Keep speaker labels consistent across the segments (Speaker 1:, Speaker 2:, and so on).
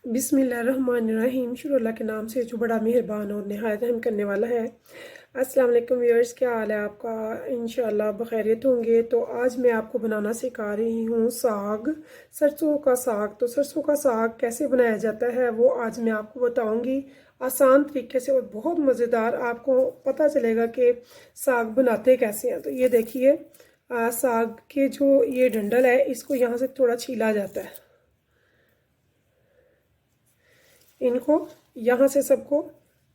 Speaker 1: बिस्मिल्लाहिर्रहमानिर्रहीम। शुरू अल्लाह के नाम से जो बड़ा मेहरबान और नहायत रहम करने वाला है। अस्सलाम वालेकुम व्यूअर्स, क्या हाल है आपका? इंशाअल्लाह बखैरियत होंगे। तो आज मैं आपको बनाना सिखा रही हूँ साग, सरसों का साग। तो सरसों का साग कैसे बनाया जाता है वो आज मैं आपको बताऊँगी आसान तरीके से, और बहुत मज़ेदार। आपको पता चलेगा कि साग बनाते कैसे हैं। तो ये देखिए, साग के जो ये डंडल है इसको यहाँ से थोड़ा छीला जाता है। इनको यहाँ से सबको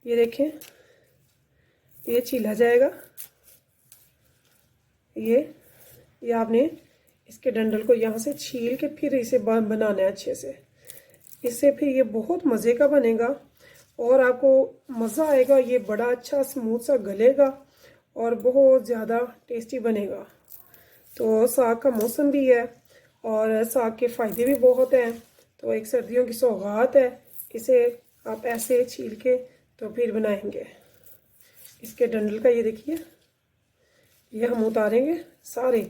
Speaker 1: ये देखें, ये छीला जाएगा। ये आपने इसके डंडल को यहाँ से छील के फिर इसे बनाना है अच्छे से। इससे फिर ये बहुत मज़े का बनेगा और आपको मज़ा आएगा। ये बड़ा अच्छा स्मूथ सा गलेगा और बहुत ज़्यादा टेस्टी बनेगा। तो साग का मौसम भी है और साग के फ़ायदे भी बहुत हैं। तो एक सर्दियों की सौगात है। इसे आप ऐसे छील के तो फिर बनाएंगे। इसके डंडल का ये देखिए, ये हम उतारेंगे सारे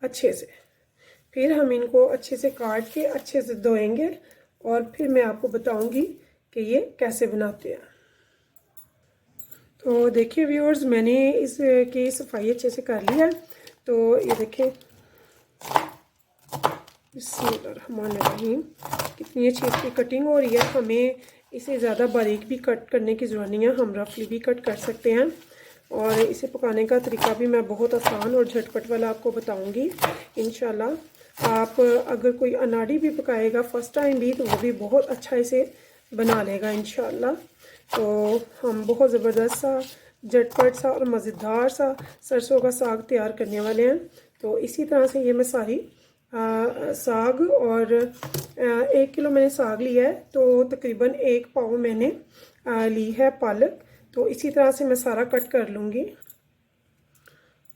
Speaker 1: अच्छे से। फिर हम इनको अच्छे से काट के अच्छे से धोएंगे और फिर मैं आपको बताऊंगी कि ये कैसे बनाते हैं। तो देखिए व्यूअर्स, मैंने इसकी सफाई अच्छे से कर ली है। तो ये देखें, बिस्मिल्लाहिर्रहमानिर्रहीम, कितनी अच्छी इसकी कटिंग हो रही है। हमें इसे ज़्यादा बारीक भी कट करने की ज़रूरत नहीं है, हम रफली भी कट कर सकते हैं। और इसे पकाने का तरीका भी मैं बहुत आसान और झटपट वाला आपको बताऊंगी इंशाल्लाह। आप अगर कोई अनाड़ी भी पकाएगा फर्स्ट टाइम भी, तो वो भी बहुत अच्छा इसे बना लेगा इंशाल्लाह। तो हम बहुत ज़बरदस्त सा, झटपट सा और मज़ेदार सा सरसों का साग तैयार करने वाले हैं। तो इसी तरह से ये मैं सारी साग, और 1 किलो मैंने साग लिया है, तो तकरीबन 1 पाव मैंने ली है पालक। तो इसी तरह से मैं सारा कट कर लूँगी।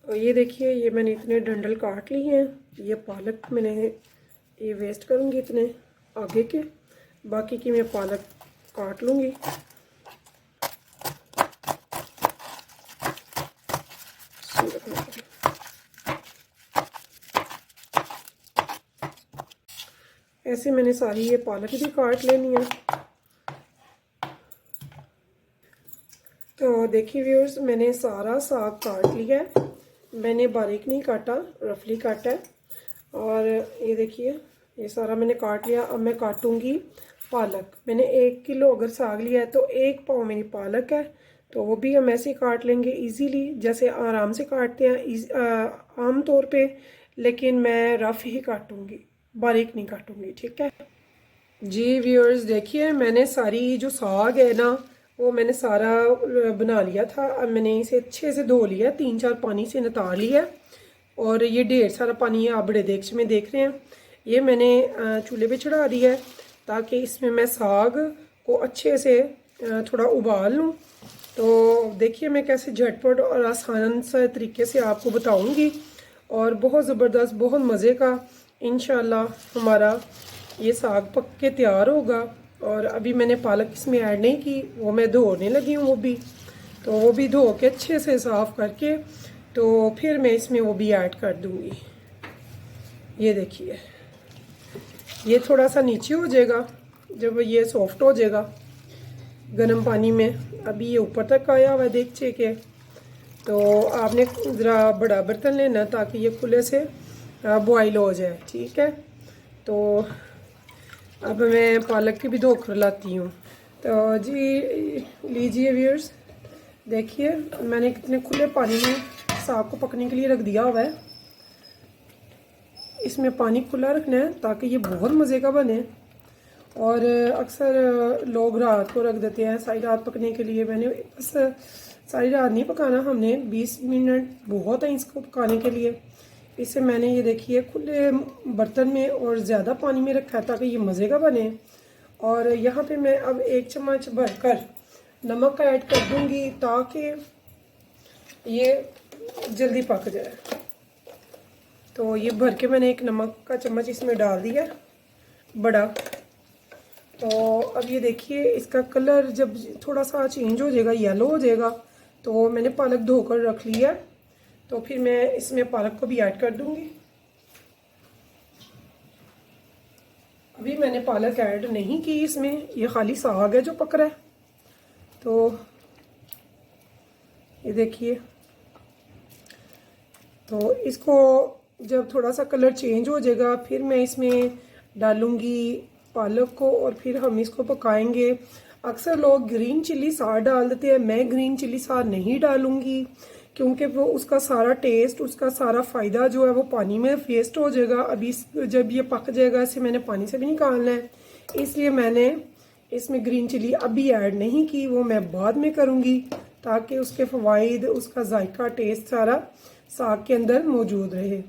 Speaker 1: तो ये देखिए, ये मैंने इतने डंडल काट लिए हैं। ये पालक मैंने ये वेस्ट करूँगी इतने आगे के, बाकी की मैं पालक काट लूँगी। ऐसे मैंने सारी ये पालक भी काट लेनी है। तो देखिए व्यूअर्स, मैंने सारा साग काट लिया है। मैंने बारीक नहीं काटा, रफली काटा है। और ये देखिए, ये सारा मैंने काट लिया। अब मैं काटूंगी पालक। मैंने 1 किलो अगर साग लिया है तो 1 पाव मेरी पालक है। तो वो भी हम ऐसे ही काट लेंगे इजीली, जैसे आराम से काटते हैं आम तौर पे। लेकिन मैं रफ ही काटूंगी, बारीक नहीं काटूंगी, ठीक है जी। व्यूअर्स देखिए, मैंने सारी जो साग है ना, वो मैंने सारा बना लिया था। अब मैंने इसे अच्छे से धो लिया, 3-4 पानी से नितार लिया। और ये ढेर सारा पानी है, आप बड़े देख में देख रहे हैं। ये मैंने चूल्हे पे चढ़ा दिया है ताकि इसमें मैं साग को अच्छे से थोड़ा उबाल लूँ। तो देखिए मैं कैसे झटपट और आसान से तरीके से आपको बताऊँगी, और बहुत ज़बरदस्त, बहुत मज़े का इंशाल्लाह हमारा ये साग पक के तैयार होगा। और अभी मैंने पालक इसमें ऐड नहीं की, वो मैं धोने लगी हूँ वो भी। तो वो भी धो के अच्छे से साफ़ करके तो फिर मैं इसमें वो भी ऐड कर दूँगी। ये देखिए, ये थोड़ा सा नीचे हो जाएगा जब ये सॉफ्ट हो जाएगा गर्म पानी में। अभी ये ऊपर तक आया हुआ है देखिए के। तो आपने ज़रा बड़ा बर्तन लेना ताकि ये खुले से बॉयल हो जाए, ठीक है। तो अब मैं पालक की भी धो कर लाती हूँ। तो जी लीजिए व्यूअर्स, देखिए मैंने कितने खुले पानी में साग को पकने के लिए रख दिया हुआ है। इसमें पानी खुला रखना है ताकि ये बहुत मज़े का बने। और अक्सर लोग रात को रख देते हैं सारी रात पकने के लिए। मैंने बस सारी रात नहीं पकाना, हमने 20 मिनट बहुत है इसको पकाने के लिए। इसे मैंने ये देखिए खुले बर्तन में और ज़्यादा पानी में रखा है ताकि ये मज़े का बने। और यहाँ पे मैं अब 1 चम्मच भरकर नमक ऐड कर दूँगी ताकि ये जल्दी पक जाए। तो ये भर के मैंने 1 नमक का चम्मच इसमें डाल दिया बड़ा। तो अब ये देखिए, इसका कलर जब थोड़ा सा चेंज हो जाएगा, येलो हो जाएगा, तो मैंने पालक धोकर रख लिया। तो फिर मैं इसमें पालक को भी ऐड कर दूंगी। अभी मैंने पालक ऐड नहीं की इसमें, ये खाली साग है जो पक रहा है। तो ये देखिए, तो इसको जब थोड़ा सा कलर चेंज हो जाएगा फिर मैं इसमें डालूंगी पालक को और फिर हम इसको पकाएंगे। अक्सर लोग ग्रीन चिली सार डाल देते हैं, मैं ग्रीन चिली सार नहीं डालूंगी क्योंकि वो उसका सारा टेस्ट, उसका सारा फ़ायदा जो है वो पानी में वेस्ट हो जाएगा। अभी जब ये पक जाएगा इसे मैंने पानी से भी निकालना है, इसलिए मैंने इसमें ग्रीन चिली अभी ऐड नहीं की, वो मैं बाद में करूँगी ताकि उसके फ़वाइद, उसका जायका, टेस्ट सारा साग के अंदर मौजूद रहे।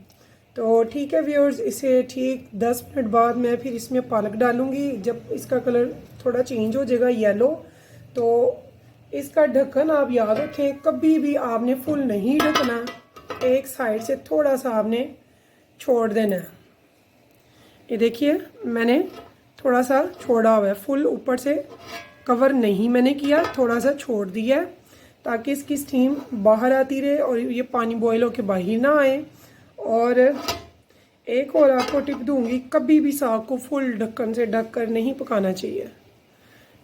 Speaker 1: तो ठीक है व्यूअर्स, इसे ठीक 10 मिनट बाद मैं फिर इसमें पालक डालूंगी। जब इसका कलर थोड़ा चेंज हो जाएगा येलो, तो इसका ढक्कन आप याद रखें, कभी भी आपने फुल नहीं ढकना, एक साइड से थोड़ा सा आपने छोड़ देना है। ये देखिए मैंने थोड़ा सा छोड़ा हुआ है, फुल ऊपर से कवर नहीं मैंने किया, थोड़ा सा छोड़ दिया है ताकि इसकी स्टीम बाहर आती रहे और ये पानी बॉयल होकर बाहर ना आए। और एक और आपको टिप दूंगी, कभी भी साग को फुल ढक्कन से ढक कर नहीं पकाना चाहिए।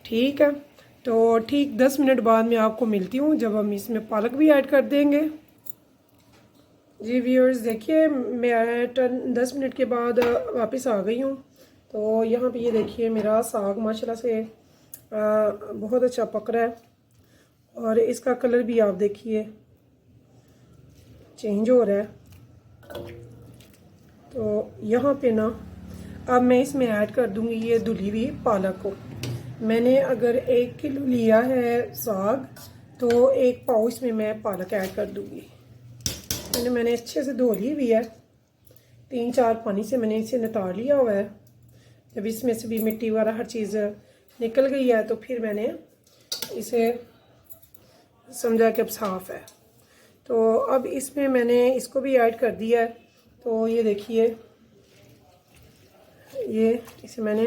Speaker 1: ठीक है, तो ठीक 10 मिनट बाद मैं आपको मिलती हूँ जब हम इसमें पालक भी ऐड कर देंगे। जी व्यूअर्स देखिए, मैं 10 मिनट के बाद वापस आ गई हूँ। तो यहाँ पे ये देखिए मेरा साग माशाल्लाह से बहुत अच्छा पक रहा है और इसका कलर भी आप देखिए चेंज हो रहा है। तो यहाँ पे ना अब मैं इसमें ऐड कर दूंगी ये धुली हुई पालक को। मैंने अगर 1 किलो लिया है साग तो 1 पाव इसमें मैं पालक ऐड कर दूंगी। मैंने अच्छे से धो ली हुई है, 3-4 पानी से मैंने इसे नितार लिया हुआ है। जब इसमें से भी मिट्टी वगैरह हर चीज़ निकल गई है तो फिर मैंने इसे समझा कि अब साफ़ है। तो अब इसमें मैंने इसको भी ऐड कर दिया है। तो ये देखिए, ये इसे मैंने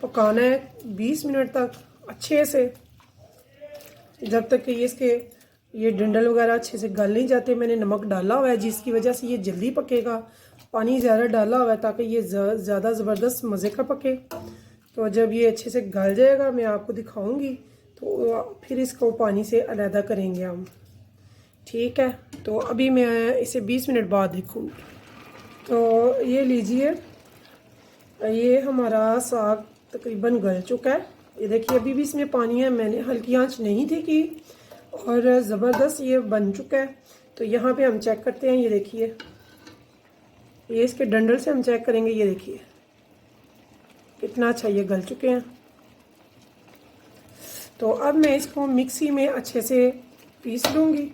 Speaker 1: पकाना है 20 मिनट तक अच्छे से, जब तक कि ये डंडल वगैरह अच्छे से गल नहीं जाते। मैंने नमक डाला हुआ है जिसकी वजह से ये जल्दी पकेगा, पानी ज़्यादा डाला हुआ है ताकि ये ज़्यादा ज़बरदस्त मज़े का पके। तो जब ये अच्छे से गल जाएगा मैं आपको दिखाऊंगी, तो फिर इसको पानी से अलहदा करेंगे हम। ठीक है, तो अभी मैं इसे 20 मिनट बाद देखूँगी। तो ये लीजिए, ये हमारा साग तकरीबन गल चुका है। ये देखिए अभी भी इसमें पानी है, मैंने हल्की आंच नहीं थी की और ज़बरदस्त ये बन चुका है। तो यहाँ पे हम चेक करते हैं, ये देखिए, ये इसके डंडल से हम चेक करेंगे। ये देखिए कितना अच्छा ये गल चुके हैं। तो अब मैं इसको मिक्सी में अच्छे से पीस लूँगी।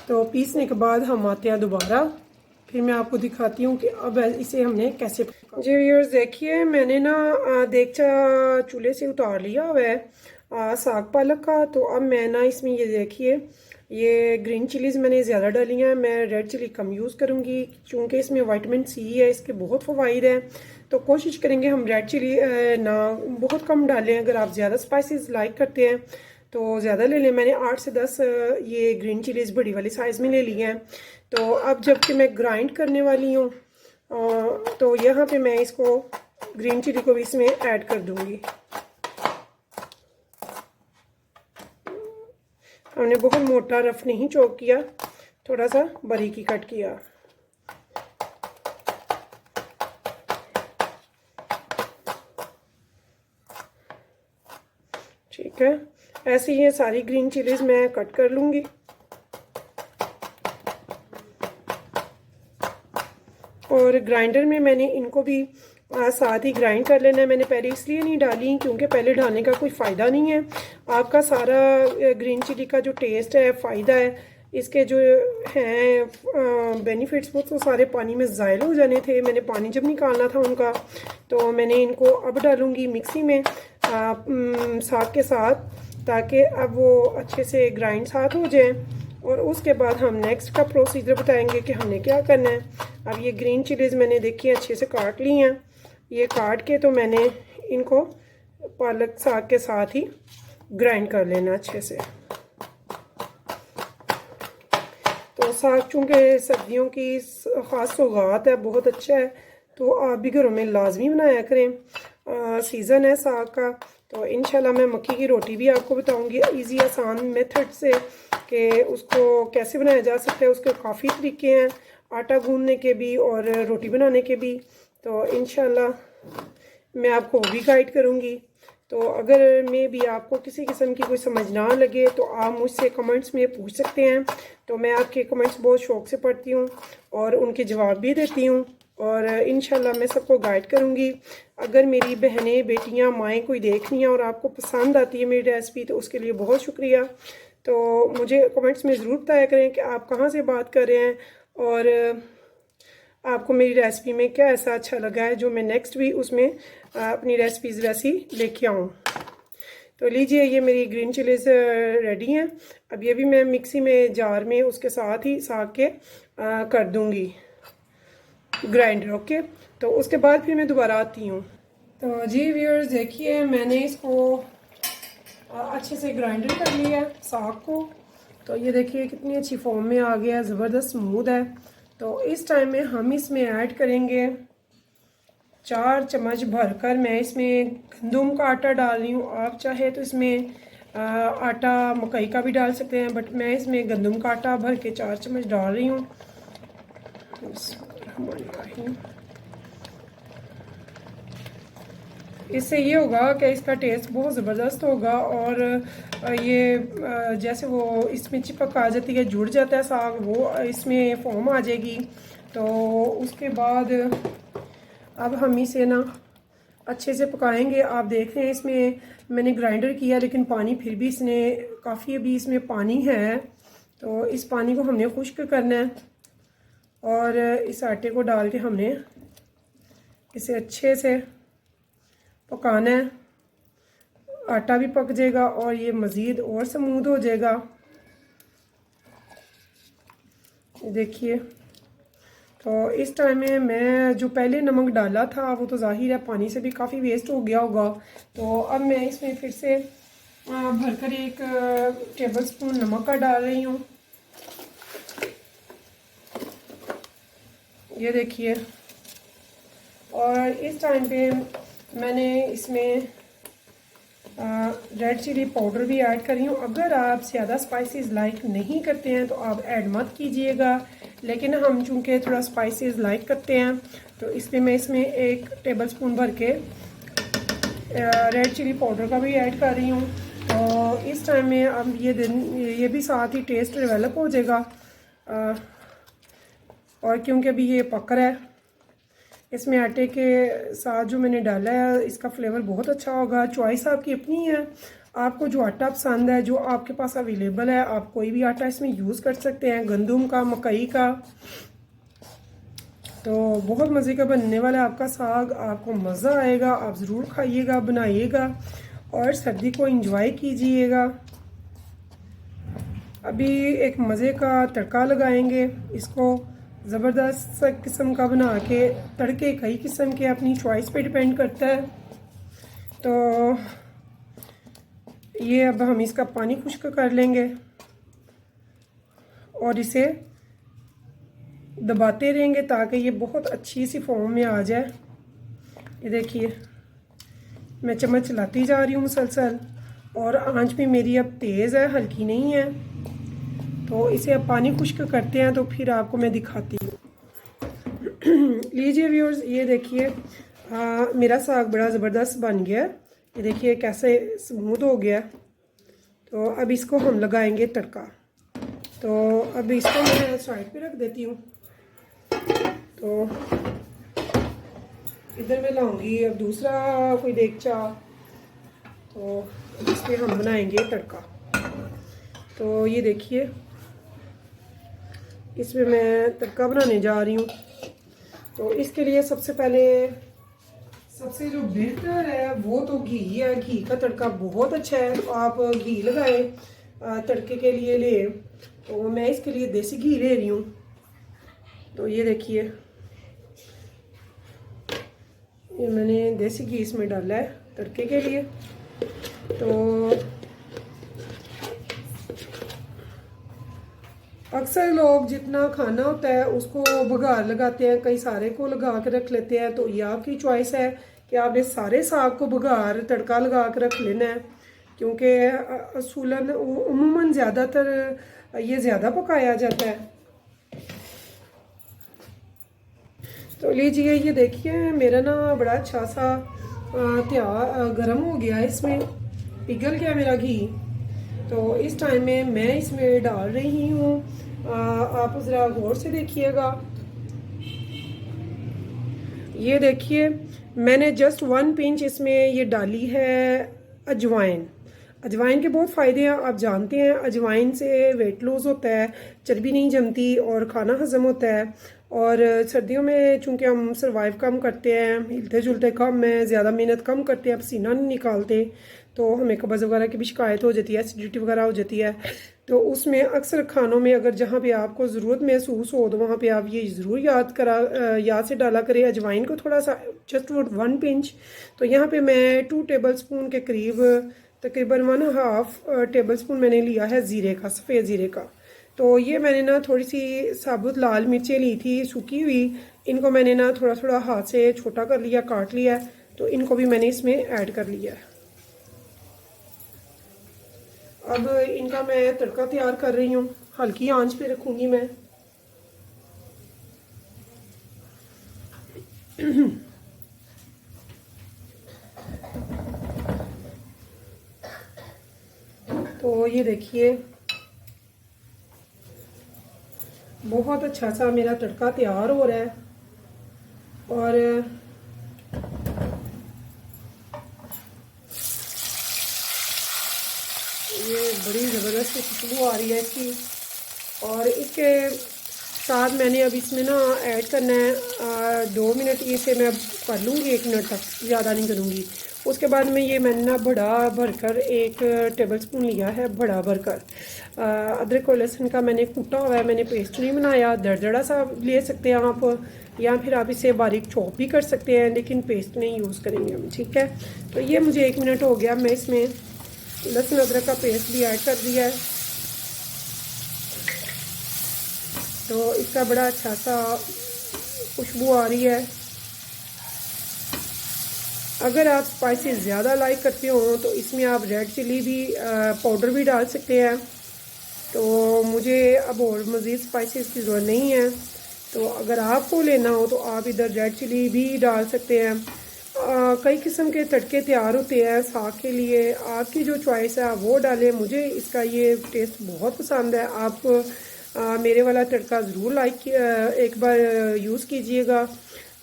Speaker 1: तो पीसने के बाद हम आते हैं दोबारा, फिर मैं आपको दिखाती हूँ कि अब इसे हमने कैसे। जी व्यूअर्स देखिए, मैंने ना देगचा चूल्हे से उतार लिया हुआ है साग पालक का। तो अब मैं ना इसमें ये देखिए, ये ग्रीन चिलीज़ मैंने ज़्यादा डाली हैं, मैं रेड चिली कम यूज़ करूँगी क्योंकि इसमें विटामिन सी है, इसके बहुत फ़वाइद हैं। तो कोशिश करेंगे हम रेड चिली ना बहुत कम डालें। अगर आप ज़्यादा स्पाइसेस लाइक करते हैं तो ज़्यादा ले लें। मैंने 8 से 10 ये ग्रीन चिलीज़ बड़ी वाली साइज़ में ले ली हैं। तो अब जबकि मैं ग्राइंड करने वाली हूँ तो यहाँ पे मैं इसको ग्रीन चिली को भी इसमें ऐड कर दूँगी। हमने बहुत मोटा रफ नहीं चॉप किया, थोड़ा सा बारीकी कट किया। ठीक है, ऐसे ही ये सारी ग्रीन चिलीज़ मैं कट कर लूँगी। और ग्राइंडर में मैंने इनको भी साथ ही ग्राइंड कर लेना है। मैंने पहले इसलिए नहीं डाली क्योंकि पहले डालने का कोई फ़ायदा नहीं है। आपका सारा ग्रीन चिली का जो टेस्ट है, फ़ायदा है, इसके जो हैं बेनिफिट्स, वो तो सारे पानी में ज़ायल हो जाने थे। मैंने पानी जब निकालना था उनका, तो मैंने इनको अब डालूँगी मिक्सी में साग के साथ, ताकि अब वो अच्छे से ग्राइंड साथ हो जाए। और उसके बाद हम नेक्स्ट का प्रोसीजर बताएंगे कि हमने क्या करना है। अब ये ग्रीन चिलीज़ मैंने देखी अच्छे से काट ली हैं। ये काट के तो मैंने इनको पालक साग के साथ ही ग्राइंड कर लेना अच्छे से। तो साग चूँकि सर्दियों की ख़ास सौगात है, बहुत अच्छा है, तो आप भी घरों में लाजमी बनाया करें। सीज़न है साग का, तो इंशाल्लाह मैं मक्की की रोटी भी आपको बताऊंगी इजी आसान मेथड से कि उसको कैसे बनाया जा सकता है। उसके काफ़ी तरीके हैं, आटा गूंदने के भी और रोटी बनाने के भी, तो इंशाल्लाह मैं आपको वो भी गाइड करूँगी। तो अगर मैं भी आपको किसी किस्म की कोई समझ ना लगे तो आप मुझसे कमेंट्स में पूछ सकते हैं, तो मैं आपके कमेंट्स बहुत शौक़ से पढ़ती हूँ और उनके जवाब भी देती हूँ, और इंशाल्लाह मैं सबको गाइड करूँगी। अगर मेरी बहनें बेटियाँ माएँ कोई देख रही हैं और आपको पसंद आती है मेरी रेसिपी, तो उसके लिए बहुत शुक्रिया। तो मुझे कमेंट्स में ज़रूर बताया करें कि आप कहाँ से बात कर रहे हैं और आपको मेरी रेसिपी में क्या ऐसा अच्छा लगा है जो मैं नेक्स्ट भी उसमें अपनी रेसिपीज़ वैसी लेके आऊँ। तो लीजिए, ये मेरी ग्रीन चिलीज़ रेडी हैं। अब ये भी मैं मिक्सी में जार में उसके साथ ही साग के कर दूँगी ग्राइंडर। ओके, तो उसके बाद फिर मैं दोबारा आती हूँ। तो जी व्यूअर्स, देखिए मैंने इसको अच्छे से ग्राइंडर कर लिया है साग को। तो ये देखिए कितनी अच्छी फॉर्म में आ गया है, ज़बरदस्त स्मूथ है। तो इस टाइम में हम इसमें ऐड करेंगे 4 चम्मच भरकर, मैं इसमें गंदम का आटा डाल रही हूँ। आप चाहे तो इसमें आटा मकई का भी डाल सकते हैं, बट मैं इसमें गंदम का आटा भर के 4 चम्मच डाल रही हूँ। इससे ये होगा कि इसका टेस्ट बहुत ज़बरदस्त होगा, और ये जैसे वो इसमें चिपक आ जाती है, जुड़ जाता है साग, वो इसमें फॉर्म आ जाएगी। तो उसके बाद अब हम इसे ना अच्छे से पकाएंगे। आप देख रहे हैं इसमें मैंने ग्राइंडर किया, लेकिन पानी फिर भी इसने काफ़ी अभी इसमें पानी है, तो इस पानी को हमने खुश्क करना है और इस आटे को डाल के हमने इसे अच्छे से पकाना है। आटा भी पक जाएगा और ये मज़ीद और स्मूथ हो जाएगा। देखिए, तो इस टाइम में मैं जो पहले नमक डाला था वो तो ज़ाहिर है पानी से भी काफ़ी वेस्ट हो गया होगा, तो अब मैं इसमें फिर से भरकर 1 टेबल स्पून नमक का डाल रही हूँ। ये देखिए, और इस टाइम पे मैंने इसमें रेड चिली पाउडर भी ऐड कर रही हूँ। अगर आप ज़्यादा स्पाइसेस लाइक नहीं करते हैं तो आप ऐड मत कीजिएगा, लेकिन हम चूँकि थोड़ा स्पाइसेस लाइक करते हैं तो इसलिए मैं इसमें 1 टेबल स्पून भर के रेड चिली पाउडर का भी ऐड कर रही हूँ। तो इस टाइम में अब ये भी साथ ही टेस्ट डेवलप हो जाएगा, और क्योंकि अभी ये पक रहा है, इसमें आटे के साथ जो मैंने डाला है इसका फ्लेवर बहुत अच्छा होगा। चॉइस आपकी अपनी है, आपको जो आटा पसंद है, जो आपके पास अवेलेबल है, आप कोई भी आटा इसमें यूज़ कर सकते हैं, गंदम का, मकई का। तो बहुत मज़े का बनने वाला है आपका साग, आपको मज़ा आएगा। आप ज़रूर खाइएगा, बनाइएगा और सर्दी को एंजॉय कीजिएगा। अभी एक मज़े का तड़का लगाएंगे, इसको ज़बरदस्त किस्म का बना के। तड़के कई किस्म के, अपनी चॉइस पे डिपेंड करता है। तो ये अब हम इसका पानी खुश्क कर लेंगे और इसे दबाते रहेंगे ताकि ये बहुत अच्छी सी फॉर्म में आ जाए। ये देखिए, मैं चम्मच चलाती जा रही हूँ मुसलसल, और आंच भी मेरी अब तेज़ है, हल्की नहीं है। तो इसे अब पानी खुश्क करते हैं तो फिर आपको मैं दिखाती हूँ। लीजिए व्यूअर्स, ये देखिए मेरा साग बड़ा ज़बरदस्त बन गया। ये देखिए कैसे स्मूथ हो गया। तो अब इसको हम लगाएंगे तड़का। तो अब इसको मैं साइड पे रख देती हूँ। तो इधर मैं लाऊंगी अब दूसरा कोई देगचा, तो इस पर हम बनाएंगे तड़का। तो ये देखिए, इसमें मैं तड़का बनाने जा रही हूँ। तो इसके लिए सबसे पहले सबसे जो बेहतर है वो तो घी है। घी का तड़का बहुत अच्छा है, तो आप घी लगाएं तड़के के लिए ले। तो मैं इसके लिए देसी घी ले रही हूँ। तो ये देखिए, ये मैंने देसी घी इसमें डाला है तड़के के लिए। तो अक्सर लोग जितना खाना होता है उसको बघार लगाते हैं, कई सारे को लगा के रख लेते हैं। तो ये आपकी चॉइस है कि आपने सारे साग को बघार तड़का लगा के रख लेना है, क्योंकि असूलन उमूमन ज़्यादातर ये ज़्यादा पकाया जाता है। तो लीजिए, ये देखिए मेरा ना बड़ा अच्छा सा तैयार गर्म हो गया है, इसमें पिघल गया मेरा घी। तो इस टाइम में मैं इसमें डाल रही हूँ, आप ज़रा गौर से देखिएगा। ये देखिए मैंने जस्ट 1 पिंच इसमें ये डाली है अजवाइन। अजवाइन के बहुत फ़ायदे हैं, आप जानते हैं। अजवाइन से वेट लॉस होता है, चर्बी नहीं जमती और खाना हजम होता है। और सर्दियों में चूँकि हम सर्वाइव कम करते हैं, हिलते जुलते कम हैं, ज़्यादा मेहनत कम करते हैं, पसीना नहीं निकालते, तो हमें कब्ज़ वगैरह की भी शिकायत हो जाती है, एसिडिटी वगैरह हो जाती है। तो उसमें अक्सर खानों में अगर जहाँ पे आपको ज़रूरत महसूस हो तो वहाँ पे आप ये ज़रूर याद से डाला करें अजवाइन को, थोड़ा सा जस्ट 1 पिंच। तो यहाँ पे मैं 2 टेबल स्पून के करीब, तकरीबन 1.5 टेबल स्पून मैंने लिया है ज़ीरे का, सफ़ेद ज़ीरे का। तो ये मैंने ना थोड़ी सी साबुत लाल मिर्चें ली थी सूखी हुई, इनको मैंने ना थोड़ा थोड़ा हाथ से छोटा कर लिया, काट लिया। तो इनको भी मैंने इसमें ऐड कर लिया है। अब इनका मैं तड़का तैयार कर रही हूँ, हल्की आंच पे रखूँगी मैं। तो ये देखिए बहुत अच्छा सा मेरा तड़का तैयार हो रहा है और ये बड़ी ज़बरदस्त खुशबू आ रही है इसकी। और इसके साथ मैंने अब इसमें ना ऐड करना है 2 मिनट, इसे मैं कर लूँगी 1 मिनट तक, ज़्यादा नहीं करूँगी। उसके बाद में ये मैंने ना बड़ा भरकर 1 टेबल स्पून लिया है, बड़ा भरकर अदरक और लहसुन का मैंने कूटा हुआ है, मैंने पेस्ट नहीं बनाया। दरदरा सा ले सकते हैं आप, या फिर आप इसे बारीक चॉप भी कर सकते हैं, लेकिन पेस्ट नहीं यूज़ करेंगे हम, ठीक है। तो ये मुझे 1 मिनट हो गया, मैं इसमें लहसुन अदरक का पेस्ट भी ऐड कर दिया है। तो इसका बड़ा अच्छा सा खुशबू आ रही है। अगर आप स्पाइसेस ज़्यादा लाइक करते हो तो इसमें आप रेड चिली भी पाउडर भी डाल सकते हैं। तो मुझे अब और मज़ीद स्पाइसेस की ज़रूरत नहीं है, तो अगर आपको लेना हो तो आप इधर रेड चिली भी डाल सकते हैं। कई किस्म के तड़के तैयार होते हैं साग के लिए, आपकी जो चॉइस है आप वो डालें। मुझे इसका ये टेस्ट बहुत पसंद है। आप मेरे वाला तड़का ज़रूर एक बार यूज़ कीजिएगा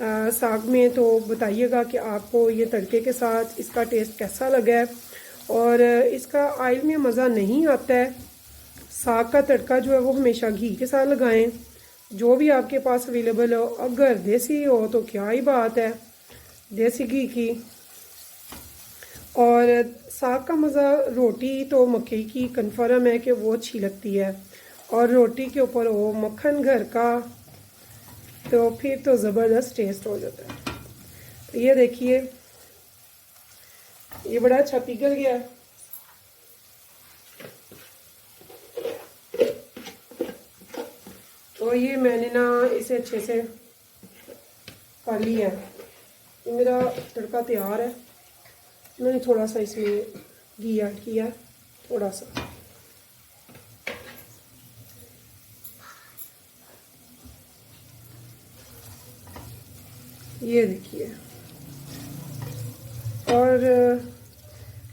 Speaker 1: साग में, तो बताइएगा कि आपको ये तड़के के साथ इसका टेस्ट कैसा लगा है। और इसका ऑयल में मज़ा नहीं आता है। साग का तड़का जो है वो हमेशा घी के साथ लगाएं, जो भी आपके पास अवेलेबल हो। अगर देसी हो तो क्या ही बात है, देसी घी की। और साग का मज़ा रोटी तो मक्की की कन्फर्म है कि वो अच्छी लगती है, और रोटी के ऊपर हो मक्खन घर का, तो फिर तो ज़बरदस्त टेस्ट हो जाता है। तो ये देखिए ये बड़ा अच्छा पिघल गया। तो ये मैंने ना इसे अच्छे से कर लिया है, ये मेरा तड़का तैयार है। मैंने थोड़ा सा इसमें घी ऐड किया, थोड़ा सा। ये देखिए, और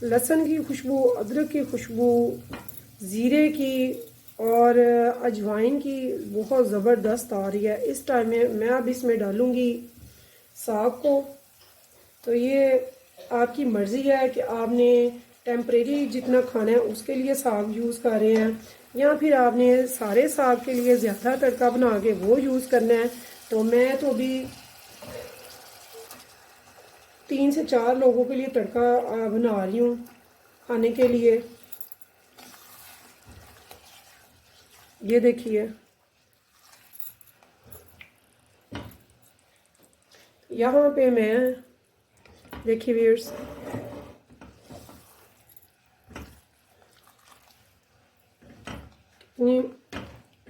Speaker 1: लहसुन की खुशबू, अदरक की खुशबू, ज़ीरे की और अजवाइन की बहुत ज़बरदस्त आ रही है। इस टाइम में मैं अब इसमें डालूँगी साग को। तो ये आपकी मर्ज़ी है कि आपने टेम्परेरी जितना खाना है उसके लिए साग यूज़ कर रहे हैं, या फिर आपने सारे साग के लिए ज़्यादा तड़का बना के वो यूज़ करना है। तो मैं तो अभी 3 से 4 लोगों के लिए तड़का बना रही हूँ खाने के लिए। ये देखिए, यहाँ पे मैं, देखिए व्यूअर्स,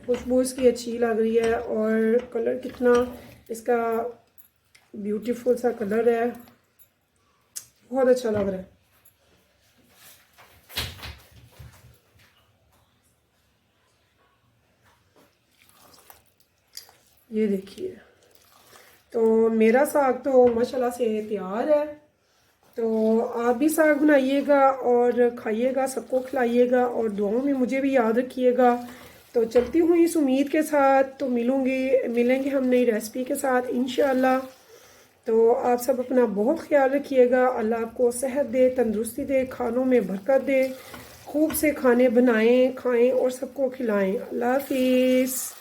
Speaker 1: खुशबू इसकी अच्छी लग रही है और कलर कितना इसका ब्यूटीफुल सा कलर है, बहुत अच्छा लग रहा है। ये देखिए, तो मेरा साग तो माशाल्लाह से तैयार है। तो आप भी साग बनाइएगा और खाइएगा, सबको खिलाइएगा और दुआओं में मुझे भी याद रखिएगा। तो चलती हूँ इस उम्मीद के साथ, तो मिलेंगे हम नई रेसिपी के साथ इंशाअल्लाह। तो आप सब अपना बहुत ख्याल रखिएगा। अल्लाह आपको सेहत दे, तंदुरुस्ती दे, खानों में बरकत दे, खूब से खाने बनाएं, खाएं और सबको खिलाएं। अल्लाह हाफिज़।